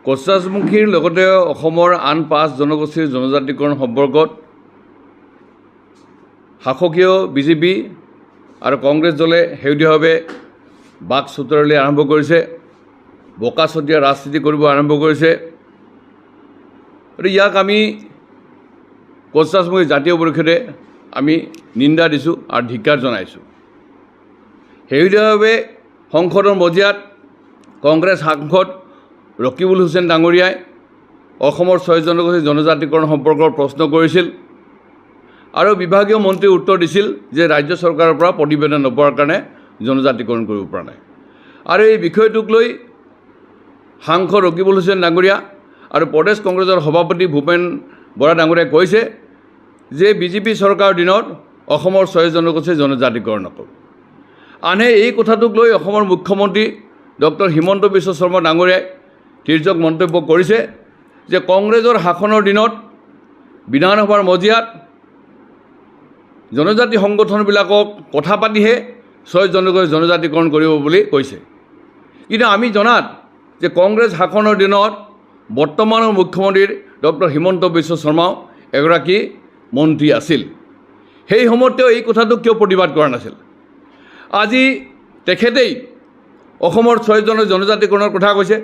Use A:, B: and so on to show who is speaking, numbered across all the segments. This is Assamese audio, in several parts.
A: কোচৰাজমুখীৰ লগতে অসমৰ আন 5 জনগোষ্ঠীৰ জনজাতিকৰণ সম্পৰ্কত শাসকীয় বিজেপি আৰু কংগ্ৰেছ দলে শেহতীয়াভাৱে বাক চতুৰালি আৰম্ভ কৰিছে, বোকাচতীয়া ৰাজনীতি কৰিব আৰম্ভ কৰিছে। ইয়াক আমি কোচৰাজমুখী জাতীয় পৰিষদে আমি নিন্দা দিছোঁ আৰু ধিক্কাৰ জনাইছোঁ। শেহতীয়াভাৱে সংসদৰ মজিয়াত কংগ্ৰেছ সাংসদ ৰকিবুল হুছেইন ডাঙৰীয়াই অসমৰ 6 জনগোষ্ঠীৰ জনজাতিকৰণ সম্পৰ্কৰ প্ৰশ্ন কৰিছিল আৰু বিভাগীয় মন্ত্ৰীয়ে উত্তৰ দিছিল যে ৰাজ্য চৰকাৰৰ পৰা প্ৰতিবেদন নোপোৱাৰ কাৰণে জনজাতিকৰণ কৰিব পৰা নাই। আৰু এই বিষয়টোক লৈ সাংসদ ৰকিবুল হুছেইন ডাঙৰীয়া আৰু প্ৰদেশ কংগ্ৰেছৰ সভাপতি ভূপেন বৰা ডাঙৰীয়াই কৈছে যে বিজেপি চৰকাৰৰ দিনত অসমৰ 6 জনগোষ্ঠীৰ জনজাতিকৰণ নকৰোঁ। আনহে এই কথাটোক লৈ অসমৰ মুখ্যমন্ত্ৰী ডক্টৰ হিমন্ত বিশ্ব শৰ্মা ডাঙৰীয়াই তিৰ্যক মন্তব্য কৰিছে যে কংগ্ৰেছৰ শাসনৰ দিনত বিধানসভাৰ মজিয়াত জনজাতি সংগঠনবিলাকক কথা পাতিহে 6 জনগোষ্ঠীৰ জনজাতিকৰণ কৰিব বুলি কৈছে। কিন্তু আমি জনাত যে কংগ্ৰেছ শাসনৰ দিনত বৰ্তমানৰ মুখ্যমন্ত্ৰীৰ ডক্টৰ হিমন্ত বিশ্ব শৰ্মাও এগৰাকী মন্ত্ৰী আছিল। সেই সময়ত তেওঁ এই কথাটো কিয় প্ৰতিবাদ কৰা নাছিল? আজি তেখেতেই অসমৰ 6 জনৰ জনজাতিকৰণৰ কথা কৈছে,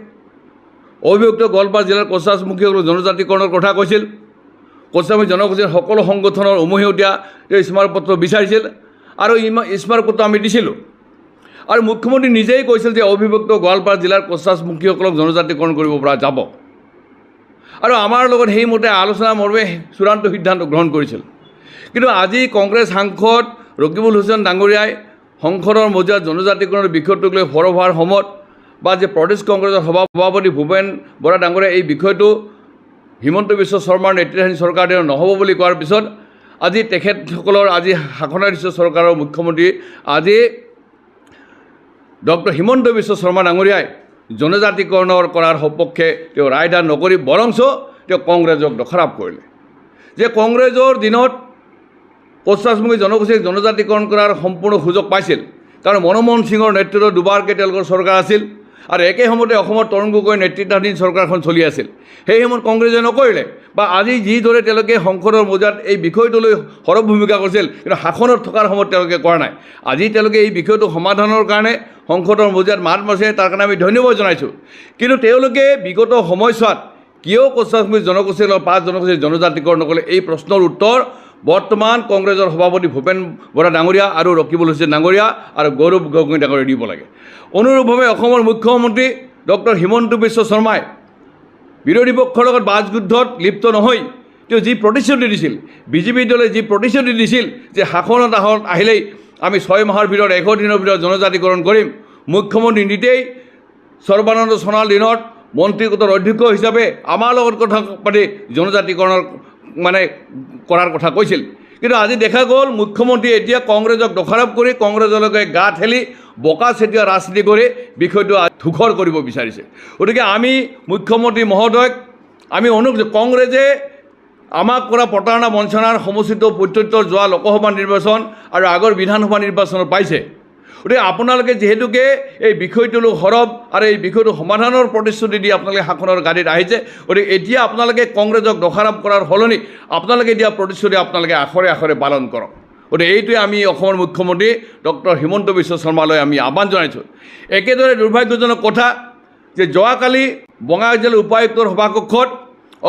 A: অবিভক্ত গোৱালপাৰা জিলাৰ কোচৰাজমুখীসকলৰ জনজাতিকৰণৰ কথা কৈছিল, কোচৰাজমুখী জনগোষ্ঠীৰ সকলো সংগঠনৰ উমৈহতীয়া স্মাৰকপত্ৰ বিচাৰিছিল আৰু স্মাৰকপত্ৰ আমি দিছিলোঁ। আৰু মুখ্যমন্ত্ৰী নিজেই কৈছিল যে অবিভক্ত গোৱালপাৰা জিলাৰ কোচৰাজমুখীসকলক জনজাতিকৰণ কৰিব পৰা যাব আৰু আমাৰ লগত সেইমতে আলোচনা মৰ্মে চূড়ান্ত সিদ্ধান্ত গ্ৰহণ কৰিছিল। কিন্তু আজি কংগ্ৰেছ সাংসদ ৰকিবুল হুছেইন ডাঙৰীয়াই সংসদৰ মজিয়াত জনজাতিকৰণৰ বিষয়টোক লৈ সৰব হোৱাৰ সময়ত বা যে প্ৰদেশ কংগ্ৰেছৰ সভাপতি ভূপেন বৰা ডাঙৰীয়াই এই বিষয়টো হিমন্ত বিশ্ব শৰ্মাৰ নেতৃত্বাধীন চৰকাৰে নহ'ব বুলি কোৱাৰ পিছত আজি তেখেতসকলৰ আজি শাসনাধীন চৰকাৰৰ মুখ্যমন্ত্ৰী আজি ডক্টৰ হিমন্ত বিশ্ব শৰ্মা ডাঙৰীয়াই জনজাতিকৰণৰ কৰাৰ সপক্ষে তেওঁ ৰায়দান নকৰি বৰঞ্চ তেওঁ কংগ্ৰেছক দোষাৰোপ কৰিলে যে কংগ্ৰেছৰ দিনত কোচৰাজমুখী জনগোষ্ঠীক জনজাতিকৰণ কৰাৰ সম্পূৰ্ণ সুযোগ পাইছিল, কাৰণ মনমোহন সিঙৰ নেতৃত্বত দুবাৰকৈ তেওঁলোকৰ চৰকাৰ আছিল আৰু একে সময়তে অসমৰ তৰুণ গগৈৰ নেতৃত্বাধীন চৰকাৰখন চলি আছিল। সেই সময়ত কংগ্ৰেছে নকৰিলে বা আজি যিদৰে তেওঁলোকে সংসদৰ মজিয়াত এই বিষয়টো লৈ সৰব ভূমিকা কৰিছিল, কিন্তু শাসনত থকাৰ সময়ত তেওঁলোকে কৰা নাই। আজি তেওঁলোকে এই বিষয়টো সমাধানৰ কাৰণে সংসদৰ মজিয়াত মাত মাৰিছে, তাৰ কাৰণে আমি ধন্যবাদ জনাইছোঁ। কিন্তু তেওঁলোকে বিগত সময়ছোৱাত কিয় কোচৰাজমুখী জনগোষ্ঠীৰ 5 জনগোষ্ঠীৰ জনজাতিকৰণ নকৰিলে, এই প্ৰশ্নৰ উত্তৰ বৰ্তমান কংগ্ৰেছৰ সভাপতি ভূপেন বৰা ডাঙৰীয়া আৰু ৰকিবুল হুছেইন ডাঙৰীয়া আৰু গৌৰৱ গগৈ ডাঙৰীয়া দিব লাগে। অনুৰূপভাৱে অসমৰ মুখ্যমন্ত্ৰী ডক্টৰ হিমন্ত বিশ্ব শৰ্মাই বিৰোধী পক্ষৰ লগত বাছযুদ্ধত লিপ্ত নহৈ তেওঁ যি প্ৰতিশ্ৰুতি দিছিল, বিজেপি দলে যি প্ৰতিশ্ৰুতি দিছিল যে শাসনত আহিলেই আমি 6 মাহৰ ভিতৰত 100 দিনৰ ভিতৰত জনজাতিকৰণ কৰিম, মুখ্যমন্ত্ৰী নিজেই সৰ্বানন্দ সোণোৱাল দিনত মন্ত্ৰীগোটৰ অধ্যক্ষ হিচাপে আমাৰ লগত কথা পাতি জনজাতিকৰণৰ কৰাৰ কথা কৈছিল। কিন্তু আজি দেখা গ'ল মুখ্যমন্ত্ৰীয়ে এতিয়া কংগ্ৰেছক দোষাৰোপ কৰি কংগ্ৰেছলৈকে গা ঠেলি বোকাচতীয়া ৰাজনীতি কৰি বিষয়টো ধূসৰ কৰিব বিচাৰিছে। গতিকে আমি মুখ্যমন্ত্ৰী মহোদয়ক আমি কংগ্ৰেছে আমাক কৰা প্ৰতাৰণা বঞ্চনাৰ সমুচিত প্ৰত্যুত্তৰ যোৱা লোকসভা নিৰ্বাচন আৰু আগৰ বিধানসভা নিৰ্বাচনত পাইছে। গতিকে আপোনালোকে যিহেতুকে এই বিষয়টোলৈ সৰব আৰু এই বিষয়টো সমাধানৰ প্ৰতিশ্ৰুতি দি আপোনালোকে শাসনৰ গাড়ীত আহিছে, গতিকে এতিয়া আপোনালোকে কংগ্ৰেছক দোষাৰোপ কৰাৰ সলনি আপোনালোকে দিয়া প্ৰতিশ্ৰুতি আপোনালোকে আখৰে আখৰে পালন কৰক। গতিকে এইটোৱে আমি অসমৰ মুখ্যমন্ত্ৰী ডক্টৰ হিমন্ত বিশ্ব শৰ্মালৈ আমি আহ্বান জনাইছোঁ। একেদৰে দুৰ্ভাগ্যজনক কথা যে যোৱাকালি বঙাইগাঁও জিলাৰ উপায়ুক্তৰ সভাকক্ষত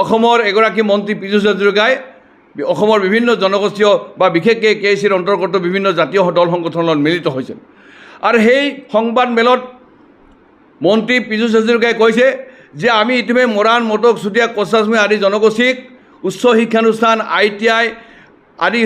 A: অসমৰ এগৰাকী মন্ত্ৰী পীযুষ হাজৰিকাই অসমৰ বিভিন্ন জনগোষ্ঠীয় বা বিশেষকৈ KCৰ অন্তৰ্গত বিভিন্ন জাতীয় দল সংগঠনৰ লগত মিলিত হৈছিল আৰু সেই সংবাদ মেলত মন্ত্ৰী পীযুষ হাজৰিকাই কৈছে যে আমি ইতিমধ্যে মৰাণ, মটক, চুতীয়া, কোচৰাজমুখী আদি জনগোষ্ঠীক উচ্চ শিক্ষানুষ্ঠান ITI আদি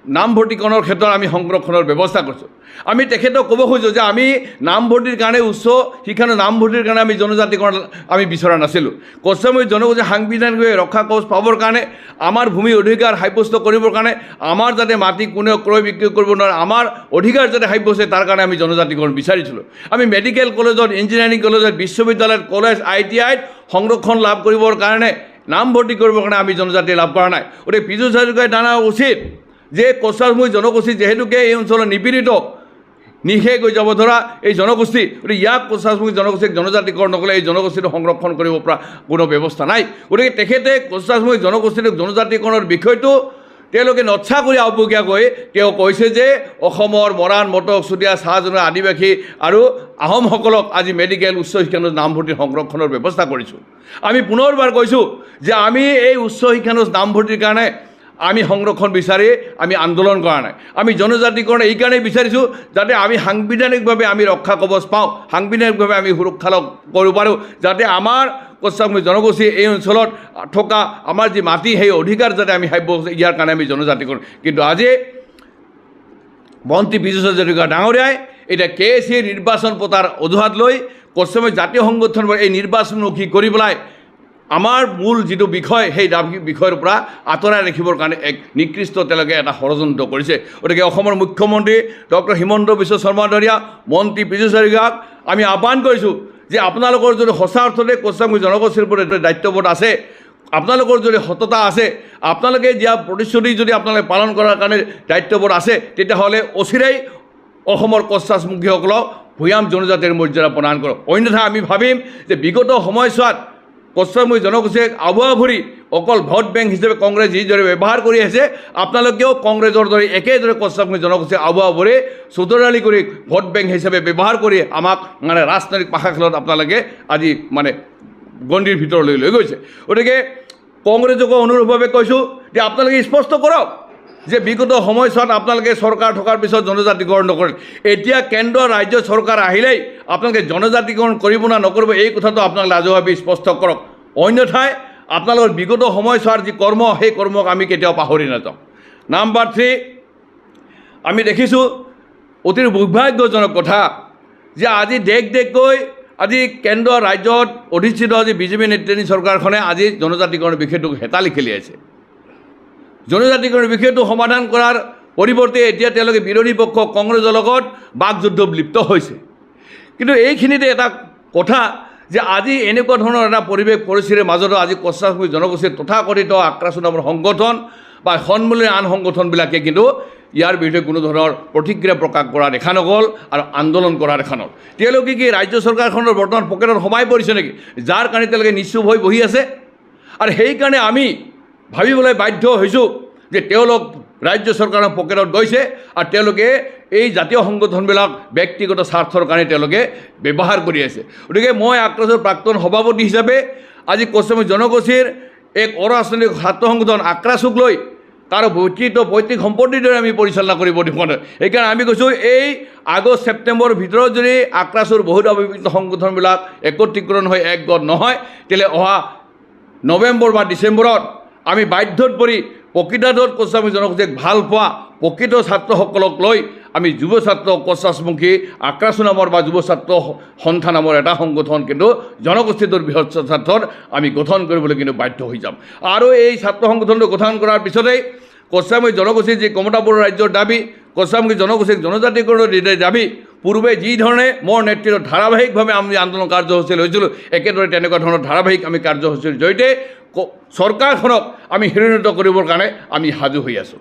A: নামভৰ্তিকৰণৰ ক্ষেত্ৰত আমি সংৰক্ষণৰ ব্যৱস্থা কৰিছোঁ। আমি তেখেতক ক'ব খুজিছোঁ যে আমি নামভৰ্তিৰ কাৰণে উচ্চ শিক্ষাৰ নামভৰ্তিৰ কাৰণে আমি জনজাতিকৰণ আমি বিচৰা নাছিলোঁ। কোচৰাজমুখী জনগোষ্ঠী সাংবিধানিকভাৱে ৰক্ষা কৱচ পাবৰ কাৰণে, আমাৰ ভূমি অধিকাৰ সাব্যস্ত কৰিবৰ কাৰণে, আমাৰ যাতে মাটি কোনেও ক্ৰয় বিক্ৰী কৰিব নোৱাৰে, আমাৰ অধিকাৰ যাতে সাব্যস্ত হয়, তাৰ কাৰণে আমি জনজাতিকৰণ বিচাৰিছিলোঁ। আমি মেডিকেল কলেজত, ইঞ্জিনিয়াৰিং কলেজত, বিশ্ববিদ্যালয়ত, কলেজ ITIত সংৰক্ষণ লাভ কৰিবৰ কাৰণে, নামভৰ্তি কৰিবৰ কাৰণে আমি জনজাতি লাভ কৰা নাই। গতিকে পীযুষ হাজৰিকাই জনা উচিত যে কোচৰাজমুখী জনগোষ্ঠী যিহেতুকে এই অঞ্চলৰ নিপীড়িত নিশেষ হৈ যাব ধৰা এই জনগোষ্ঠী, গতিকে ইয়াক কোচাছমুখী জনগোষ্ঠীক জনজাতিকৰণ নকলে এই জনগোষ্ঠীটো সংৰক্ষণ কৰিব পৰা কোনো ব্যৱস্থা নাই। গতিকে তেখেতে কোচাছমুখী জনগোষ্ঠীটোক জনজাতিকৰণৰ বিষয়টো তেওঁলোকে নচ্ছা কৰি আওপকীয়াকৈ তেওঁ কৈছে যে অসমৰ মৰাণ, মটক, চুতীয়া, চাহ, আদিবাসী আৰু আহোমসকলক আজি মেডিকেল উচ্চ শিক্ষানুষ্ঠানত নামভৰ্তিৰ সংৰক্ষণৰ ব্যৱস্থা কৰিছোঁ। আমি পুনৰবাৰ কৈছোঁ যে আমি এই উচ্চ শিক্ষানুষ্ঠানত নামভৰ্তিৰ কাৰণে আমি সংৰক্ষণ বিচাৰি আমি আন্দোলন কৰা নাই। আমি জনজাতিকৰণ এইকাৰণেই বিচাৰিছোঁ যাতে আমি সাংবিধানিকভাৱে আমি ৰক্ষা কৱচ পাওঁ, সাংবিধানিকভাৱে আমি সুৰক্ষা কৰিব পাৰোঁ, যাতে আমাৰ কোচাছমুখী জনগোষ্ঠী এই অঞ্চলত থকা আমাৰ যি মাটি সেই অধিকাৰ যাতে আমি সাব্য ইয়াৰ কাৰণে আমি জনজাতিকৰণ। কিন্তু আজি মন্ত্ৰী পীযুষ হাজৰিকা ডাঙৰীয়াই এতিয়া KSC নিৰ্বাচন পতাৰ অজুহাত লৈ কোচাছমুখী জাতীয় সংগঠনবোৰ এই নিৰ্বাচনমুখী কৰি পেলাই আমাৰ মূল যিটো বিষয় সেই বিষয়ৰ পৰা আঁতৰাই ৰাখিবৰ কাৰণে এক নিকৃষ্ট তেওঁলোকে এটা ষড়যন্ত্ৰ কৰিছে। গতিকে অসমৰ মুখ্যমন্ত্ৰী ডক্টৰ হিমন্ত বিশ্ব শৰ্মা ডাঙৰীয়া, মন্ত্ৰী পীযুষ হাজৰিকাক আমি আহ্বান কৰিছোঁ যে আপোনালোকৰ যদি সঁচা অৰ্থতে কোচাছমুখী জনগোষ্ঠীৰ ওপৰত এটা দায়িত্ববোধ আছে, আপোনালোকৰ যদি সততা আছে, আপোনালোকে দিয়া প্ৰতিশ্ৰুতি যদি আপোনালোকে পালন কৰাৰ কাৰণে দায়িত্ববোধ আছে, তেতিয়াহ'লে অচিৰেই অসমৰ কোচাছমুখীসকলক ভূঞাম জনজাতিৰ মৰ্যাদা প্ৰদান কৰক। অন্যথা আমি ভাবিম যে বিগত সময়ছোৱাত কোচাছমুখী জনগোষ্ঠীক আবুৱা ভৰি অকল ভোট বেংক হিচাপে কংগ্ৰেছ যিদৰে ব্যৱহাৰ কৰি আছে, আপোনালোকেও কংগ্ৰেছৰ দৰে একেদৰে কোচাছমুখী জনগোষ্ঠীক আবুৱা ভৰি চতুৰালি কৰি ভোট বেংক হিচাপে ব্যৱহাৰ কৰি আমাক মানে ৰাজনৈতিক পাশা খেলত আপোনালোকে আজি মানে গণ্ডিৰ ভিতৰলৈ লৈ গৈছে। গতিকে কংগ্ৰেছকো অনুৰূপভাৱে কৈছোঁ যে আপোনালোকে স্পষ্ট কৰক যে বিগত সময়ছোৱাত আপোনালোকে চৰকাৰ থকাৰ পিছত জনজাতিকৰণ নকৰে, এতিয়া কেন্দ্ৰ ৰাজ্য চৰকাৰ আহিলেই আপোনালোকে জনজাতিকৰণ কৰিব না নকৰিব এই কথাটো আপোনালোকে ৰাজহুৱাভাৱে স্পষ্ট কৰক। অন্যথাই আপোনালোকৰ বিগত সময়ছোৱাৰ যি কৰ্ম সেই কৰ্মক আমি কেতিয়াও পাহৰি নাযাওঁ। নাম্বাৰ 3, আমি দেখিছোঁ অতি দুৰ্ভাগ্যজনক কথা যে আজি দেশকৈ আজি কেন্দ্ৰ ৰাজ্যত অধিষ্ঠিত আজি বিজেপি নেতৃত্বাধীন চৰকাৰখনে আজি জনজাতিকৰণৰ বিষয়টোক হেতালি খেলি আছে। জনজাতিকৰণৰ বিষয়টো সমাধান কৰাৰ পৰিৱৰ্তে এতিয়া তেওঁলোকে বিৰোধী পক্ষ কংগ্ৰেছৰ লগত বাকযুদ্ধত লিপ্ত হৈছে। কিন্তু এইখিনিতে এটা কথা যে আজি এনেকুৱা ধৰণৰ এটা পৰিৱেশ পৰিস্থিতিৰ মাজতো আজি কোচাছমুখী জনগোষ্ঠীৰ তথাকথিত আক্ৰাসু নামৰ সংগঠন বা সন্মিলনী আন সংগঠনবিলাকে কিন্তু ইয়াৰ বিৰুদ্ধে কোনো ধৰণৰ প্ৰতিক্ৰিয়া প্ৰকাশ কৰা দেখা নগ'ল আৰু আন্দোলন কৰা দেখা নগ'ল। তেওঁলোকে কি ৰাজ্য চৰকাৰখনৰ বৰ্তমান পকেটত সোমাই পৰিছে নেকি, যাৰ কাৰণে তেওঁলোকে নিশ্চুপ হৈ বহি আছে? আৰু সেইকাৰণে আমি ভাবিবলৈ বাধ্য হৈছোঁ যে তেওঁলোক ৰাজ্য চৰকাৰৰ পকেটত গৈছে আৰু তেওঁলোকে এই জাতীয় সংগঠনবিলাক ব্যক্তিগত স্বাৰ্থৰ কাৰণে তেওঁলোকে ব্যৱহাৰ কৰি আছে। গতিকে মই আক্ৰাসৰ প্ৰাক্তন সভাপতি হিচাপে আজি কোচাছমুখী জনগোষ্ঠীৰ এক অৰাজনৈতিক ছাত্ৰ সংগঠন আক্ৰাসক লৈ তাৰ পৈতৃক সম্পত্তিৰ দৰে আমি পৰিচালনা কৰিব দিব নোৱাৰোঁ। সেইকাৰণে আমি কৈছোঁ এই আগষ্ট ছেপ্টেম্বৰৰ ভিতৰত যদি আক্ৰাসৰ বহুত অবিভক্ত সংগঠনবিলাক একত্ৰীকৰণ হৈ একগোট নহয়, তেতিয়াহ'লে অহা নৱেম্বৰ বা ডিচেম্বৰত আমি বাধ্যত পৰি প্ৰকৃতাৰ্থত কোচাছমুখী জনগোষ্ঠীক ভাল পোৱা প্ৰকৃত ছাত্ৰসকলক লৈ আমি যুৱ ছাত্ৰ কোচাছমুখী আক্ৰাসু নামৰ বা যুৱ ছাত্ৰ সন্থা নামৰ এটা সংগঠন কিন্তু জনগোষ্ঠীটোৰ বৃহৎ স্বাৰ্থত আমি গঠন কৰিবলৈ কিন্তু বাধ্য হৈ যাম। আৰু এই ছাত্ৰ সংগঠনটো গঠন কৰাৰ পিছতেই কোচাছমুখী জনগোষ্ঠীৰ যি কমতা বড়ো ৰাজ্যৰ দাবী, কোচাছমুখী জনগোষ্ঠীক জনজাতিকৰণৰ দাবী, পূৰ্বে যি ধৰণে মোৰ নেতৃত্বত ধাৰাবাহিকভাৱে আমি আন্দোলন কাৰ্যসূচী লৈছিলোঁ, একেদৰে তেনেকুৱা ধৰণৰ ধাৰাবাহিক আমি কাৰ্যসূচীৰ জৰিয়তে চৰকাৰখনক আমি হিৰণিত কৰিবৰ কাৰণে আমি সাজু হৈ আছোঁ।